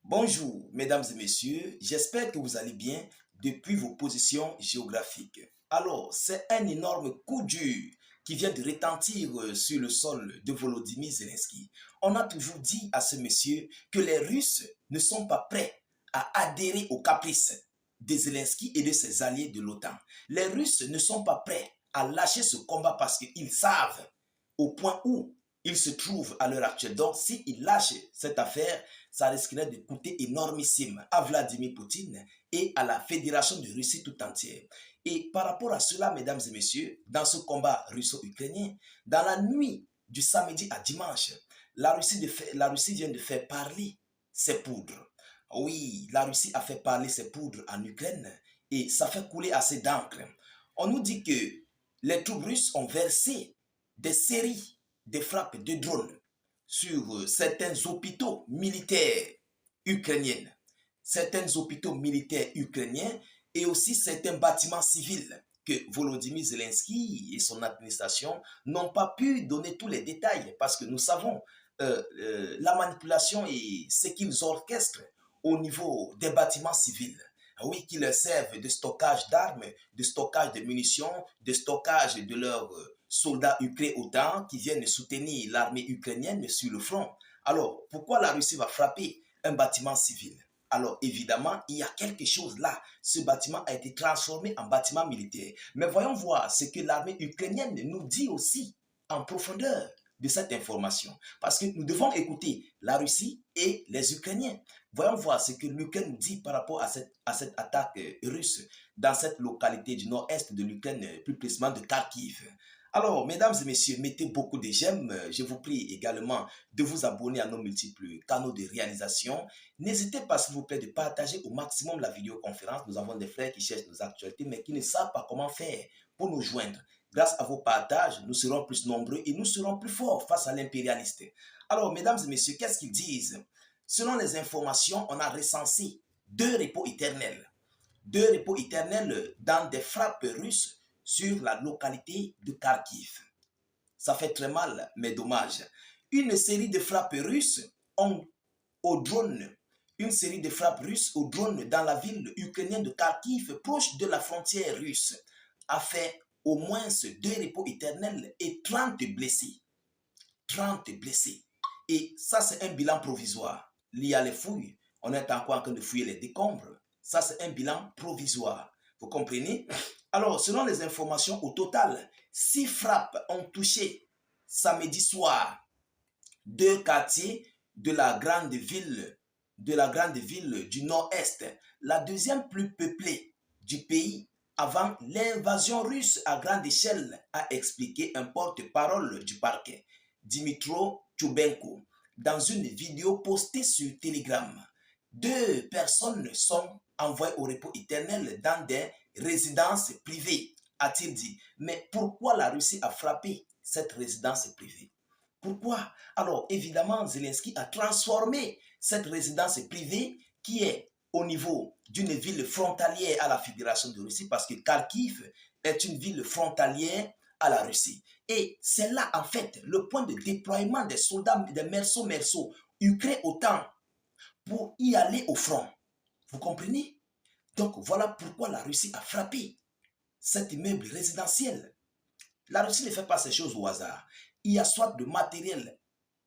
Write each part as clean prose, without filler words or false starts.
Bonjour, mesdames et messieurs, j'espère que vous allez bien depuis vos positions géographiques. Alors, c'est un énorme coup dur qui vient de retentir sur le sol de Volodymyr Zelensky. On a toujours dit à ce monsieur que les Russes ne sont pas prêts à adhérer aux caprices de Zelensky et de ses alliés de l'OTAN. Les Russes ne sont pas prêts à lâcher ce combat parce qu'ils savent au point où ils se trouvent à l'heure actuelle. Donc, s'ils lâchent cette affaire, ça risquerait de coûter énormissime à Vladimir Poutine et à la Fédération de Russie tout entière. Et par rapport à cela, mesdames et messieurs, dans ce combat russo-ukrainien, dans la nuit du samedi à dimanche, la Russie vient de faire parler ses poudres. Oui, la Russie a fait parler ses poudres en Ukraine et ça fait couler assez d'encre. On nous dit que les troupes russes ont versé des séries de frappes de drones sur certains hôpitaux militaires ukrainiens, et aussi certains bâtiments civils que Volodymyr Zelensky et son administration n'ont pas pu donner tous les détails parce que nous savons la manipulation et ce qu'ils orchestrent au niveau des bâtiments civils. Oui, qui leur servent de stockage d'armes, de stockage de munitions, de stockage de leurs soldats ukrainiens autant qui viennent soutenir l'armée ukrainienne sur le front. Alors, pourquoi la Russie va frapper un bâtiment civil? Alors, évidemment, il y a quelque chose là. Ce bâtiment a été transformé en bâtiment militaire. Mais voyons voir ce que l'armée ukrainienne nous dit aussi en profondeur de cette information. Parce que nous devons écouter la Russie et les Ukrainiens. Voyons voir ce que l'Ukraine nous dit par rapport à cette attaque russe dans cette localité du nord-est de l'Ukraine, plus précisément de Kharkiv. Alors, mesdames et messieurs, mettez beaucoup de j'aime. Je vous prie également de vous abonner à nos multiples canaux de réalisation. N'hésitez pas, s'il vous plaît, de partager au maximum la vidéoconférence. Nous avons des frères qui cherchent nos actualités, mais qui ne savent pas comment faire pour nous joindre. Grâce à vos partages, nous serons plus nombreux et nous serons plus forts face à l'impérialiste. Alors, mesdames et messieurs, qu'est-ce qu'ils disent? Selon les informations, on a recensé deux repos éternels. Deux repos éternels dans des frappes russes sur la localité de Kharkiv. Ça fait très mal, mais dommage. Une série de frappes russes au drone. Une série de frappes russes au drone dans la ville ukrainienne de Kharkiv, proche de la frontière russe, a fait au moins deux repos éternels et 30 blessés. 30 blessés. Et ça, c'est un bilan provisoire. Il y a les fouilles. On est encore en train de fouiller les décombres. Ça, c'est un bilan provisoire. Vous comprenez? Alors, selon les informations, au total, 6 frappes ont touché samedi soir deux quartiers de la grande ville du nord-est, la deuxième plus peuplée du pays avant l'invasion russe à grande échelle, a expliqué un porte-parole du parquet, Dimitro Tchoubenko, dans une vidéo postée sur Telegram. 2 personnes sont envoyées au repos éternel dans des résidences privées, a-t-il dit. Mais pourquoi la Russie a frappé cette résidence privée? Pourquoi? Alors, évidemment, Zelensky a transformé cette résidence privée qui est au niveau d'une ville frontalière à la Fédération de Russie, parce que Kharkiv est une ville frontalière à la Russie. Et c'est là, en fait, le point de déploiement des soldats, des mercenaires ukrainiens autant pour y aller au front. Vous comprenez? Donc, voilà pourquoi la Russie a frappé cet immeuble résidentiel. La Russie ne fait pas ces choses au hasard. Il y a soit de matériel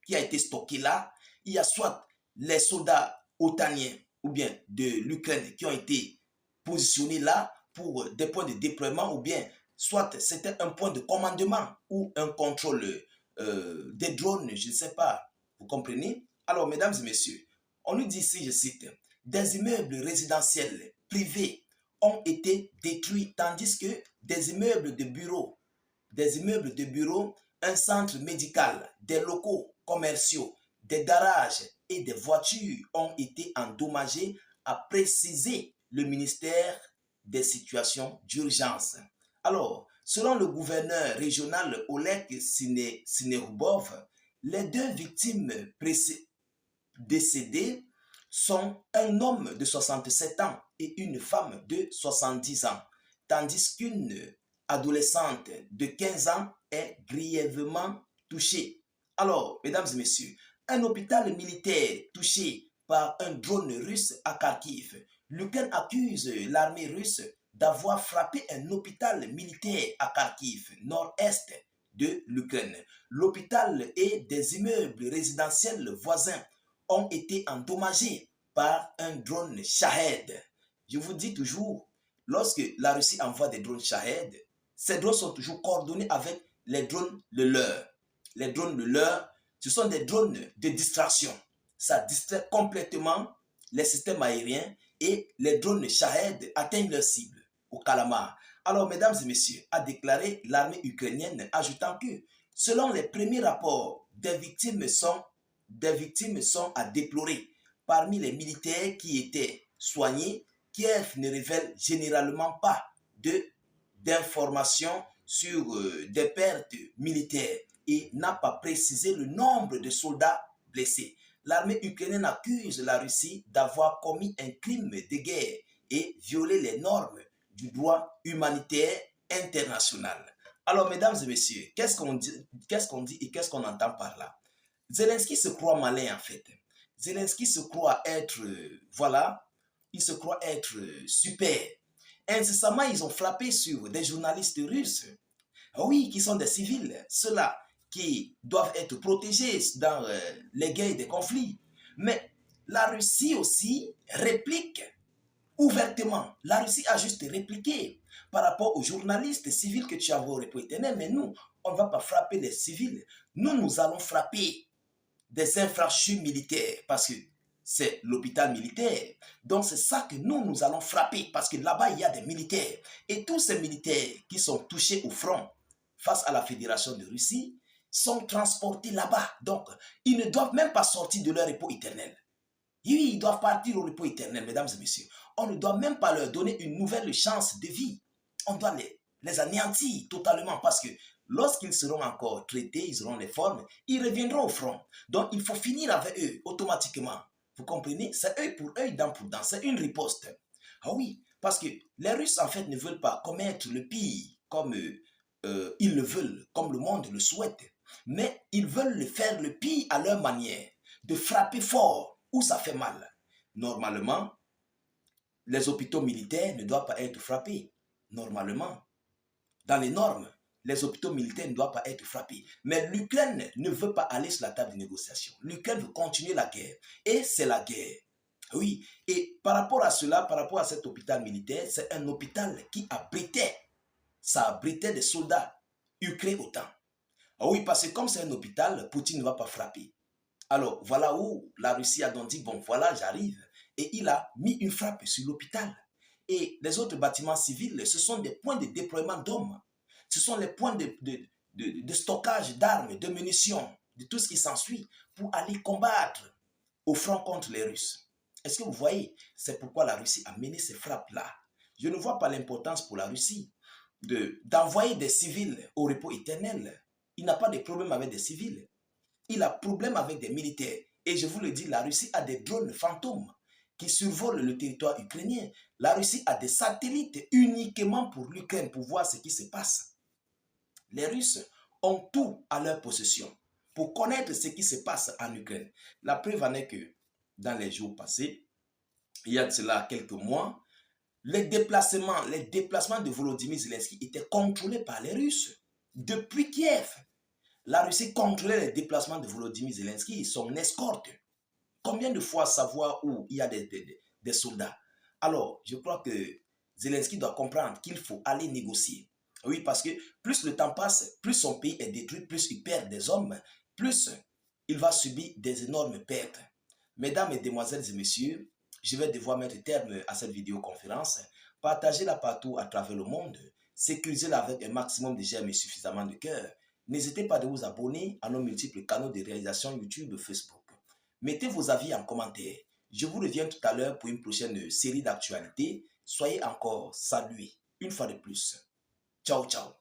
qui a été stocké là, il y a soit les soldats otaniens ou bien de l'Ukraine qui ont été positionnés là pour des points de déploiement, ou bien soit c'était un point de commandement ou un contrôle des drones, je ne sais pas. Vous comprenez? Alors, mesdames et messieurs, on nous dit ici, je cite, des immeubles résidentiels privés ont été détruits, tandis que des immeubles de bureaux, un centre médical, des locaux commerciaux, des garages et des voitures ont été endommagés, a précisé le ministère des situations d'urgence. Alors, selon le gouverneur régional Oleg Sinerubov, les 2 victimes décédées sont un homme de 67 ans et une femme de 70 ans, tandis qu'une adolescente de 15 ans est grièvement touchée. Alors, mesdames et messieurs, un hôpital militaire touché par un drone russe à Kharkiv. L'Ukraine accuse l'armée russe d'avoir frappé un hôpital militaire à Kharkiv, nord-est de l'Ukraine. L'hôpital et des immeubles résidentiels voisins ont été endommagés par un drone Shahed. Je vous dis toujours, lorsque la Russie envoie des drones Shahed, ces drones sont toujours coordonnés avec les drones de leur. Les drones de leur, ce sont des drones de distraction. Ça distrait complètement les systèmes aériens et les drones Shahed atteignent leur cible au Kalamar. Alors, mesdames et messieurs, a déclaré l'armée ukrainienne, ajoutant que, selon les premiers rapports, des victimes sont à déplorer. Parmi les militaires qui étaient soignés, Kiev ne révèle généralement pas d'informations sur des pertes militaires et n'a pas précisé le nombre de soldats blessés. L'armée ukrainienne accuse la Russie d'avoir commis un crime de guerre et violé les normes du droit humanitaire international. Alors, mesdames et messieurs, qu'est-ce qu'on dit et qu'est-ce qu'on entend par là? Zelensky se croit malin en fait. Zelensky se croit être, il se croit être super. Incessamment, ils ont frappé sur des journalistes russes, oui, qui sont des civils, ceux-là qui doivent être protégés dans les guerres et des conflits. Mais la Russie aussi réplique ouvertement. La Russie a juste répliqué par rapport aux journalistes civils que tu as au repos éternel. Mais nous, on ne va pas frapper les civils. Nous allons frapper des infrastructures militaires parce que c'est l'hôpital militaire. Donc c'est ça que nous allons frapper parce que là-bas, il y a des militaires. Et tous ces militaires qui sont touchés au front face à la Fédération de Russie sont transportés là-bas. Donc, ils ne doivent même pas sortir de leur repos éternel. Oui, ils doivent partir au repos éternel, mesdames et messieurs. On ne doit même pas leur donner une nouvelle chance de vie. On doit les anéantir totalement parce que lorsqu'ils seront encore traités, ils auront les formes, ils reviendront au front. Donc, il faut finir avec eux automatiquement. Vous comprenez? C'est œil pour œil, dent pour dent. C'est une riposte. Ah oui, parce que les Russes, en fait, ne veulent pas commettre le pire comme ils le veulent, comme le monde le souhaite. Mais ils veulent faire le pire à leur manière, de frapper fort où ça fait mal. Normalement, les hôpitaux militaires ne doivent pas être frappés. Normalement, dans les normes, les hôpitaux militaires ne doivent pas être frappés. Mais l'Ukraine ne veut pas aller sur la table de négociation. L'Ukraine veut continuer la guerre. Et c'est la guerre. Oui. Et par rapport à cela, par rapport à cet hôpital militaire, c'est un hôpital qui abritait. Ça abritait des soldats ukrainiens autant. Ah oui, parce que comme c'est un hôpital, Poutine ne va pas frapper. Alors, voilà où la Russie a donc dit, bon, voilà, j'arrive. Et il a mis une frappe sur l'hôpital. Et les autres bâtiments civils, ce sont des points de déploiement d'hommes. Ce sont les points de stockage d'armes, de munitions, de tout ce qui s'ensuit pour aller combattre au front contre les Russes. Est-ce que vous voyez? C'est pourquoi la Russie a mené ces frappes-là. Je ne vois pas l'importance pour la Russie d'envoyer des civils au repos éternel. Il n'a pas de problème avec des civils. Il a problème avec des militaires. Et je vous le dis, la Russie a des drones fantômes qui survolent le territoire ukrainien. La Russie a des satellites uniquement pour l'Ukraine, pour voir ce qui se passe. Les Russes ont tout à leur possession pour connaître ce qui se passe en Ukraine. La preuve en est que dans les jours passés, il y a de cela quelques mois, les déplacements de Volodymyr Zelensky étaient contrôlés par les Russes depuis Kiev. La Russie contrôlait les déplacements de Volodymyr Zelensky, son escorte. Combien de fois savoir où il y a des soldats? Alors, je crois que Zelensky doit comprendre qu'il faut aller négocier. Oui, parce que plus le temps passe, plus son pays est détruit, plus il perd des hommes, plus il va subir des énormes pertes. Mesdames, Mesdemoiselles et Messieurs, je vais devoir mettre terme à cette vidéoconférence. Partagez-la partout à travers le monde. Sécurisez-la avec un maximum de j'aime et suffisamment de cœur. N'hésitez pas de vous abonner à nos multiples canaux de réalisation YouTube et Facebook. Mettez vos avis en commentaire. Je vous reviens tout à l'heure pour une prochaine série d'actualités. Soyez encore salués une fois de plus. Ciao, ciao.